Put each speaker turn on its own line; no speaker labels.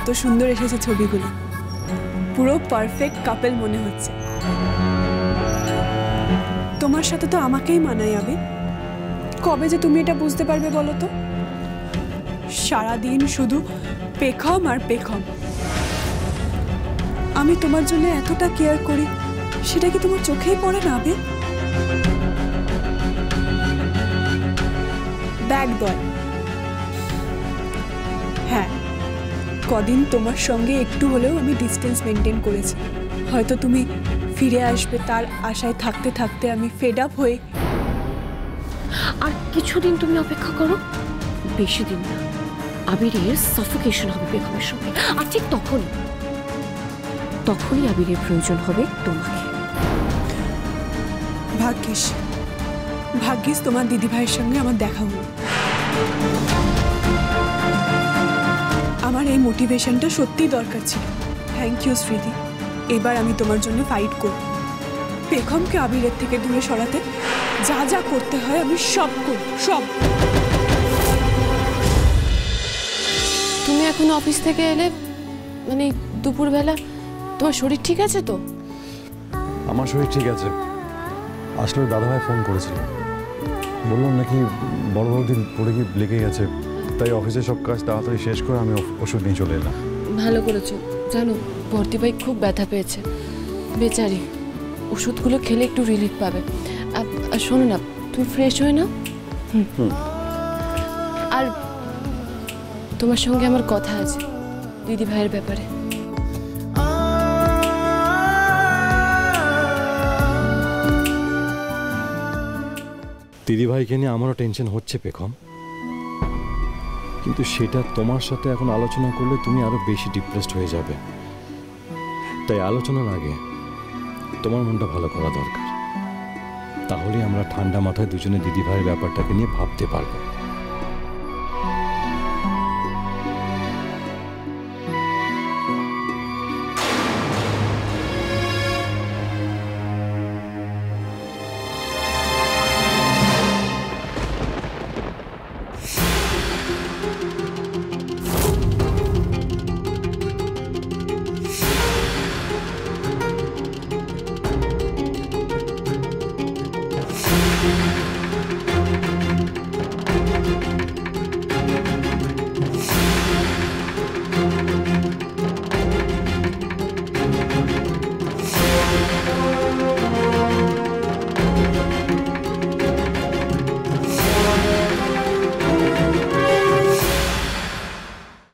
কত সুন্দর এসেছে ছবিগুলো, পুরো পারফেক্ট কাপল মনে হচ্ছে। তোমার সাথে তো আমাকেই মানায় আবির। কবে যে তুমি এটা বুঝতে পারবে বলো তো? সারাদিন শুধু পেখম আর পেখম। আমি তোমার জন্য এতটা কেয়ার করি, সেটা কি তোমার চোখেই পড়ে না আবির? Bad boy. হ্যাঁ, কদিন তোমার সঙ্গে একটু হলেও আমি ডিস্টেন্স মেনটেন করেছি। হয়তো তুমি ফিরে আসবে তার আশায় থাকতে থাকতে আমি ফেড আপ হয়ে।
আর কিছুদিন তুমি অপেক্ষা করো, বেশি দিন না। আবিরের সাফোকেশন হবে পেখমের সঙ্গে, আর ঠিক তখনই আবিরের প্রয়োজন হবে তোমাকে।
ভাগ্যিস তোমার দিদি ভাইয়ের সঙ্গে আমার দেখা হলো। আমার এই মোটিভেশনটা সত্যিই দরকার ছিল। থ্যাংক ইউ স্মৃতি। এবার আমি তোমার জন্য ফাইট করব। পেখমকে আবিরের থেকে দূরে সরাতে যা যা করতে হয় আমি সব করব, সব।
তুমি এখন অফিস থেকে এলে, মানে দুপুরবেলা, তোমার শরীর ঠিক আছে তো?
আমার শরীর ঠিক আছে। আসলে দাদাভাই ফোন করেছিল, বললাম নাকি বড় দিন পড়ে গিয়ে লেগে গেছে, তাই অফিসের সব কাজ তাড়াতাড়ি শেষ করে আমি ওষুধ নিয়ে চলে এলাম।
ভালো করেছো। জানো, ভর্তি ভাই খুব ব্যথা পেয়েছে, বেচারি। ওষুধগুলো খেলে একটু রিলিফ পাবে। আর শোনো না, তুমি ফ্রেশ হয়ে নাও। আর তোমার সঙ্গে আমার কথা আছে দিদি ভাইয়ের ব্যাপারে।
দিদিভাইকে নিয়ে আমারও টেনশন হচ্ছে পেখম, কিন্তু সেটা তোমার সাথে এখন আলোচনা করলে তুমি আরো বেশি ডিপ্রেসড হয়ে যাবে। তাই আলোচনার আগে তোমার মনটা ভালো করা দরকার, তাহলে আমরা ঠান্ডা মাথায় দুজনে দিদিভাইয়ের ব্যাপারটাকে নিয়ে ভাবতে পারবো।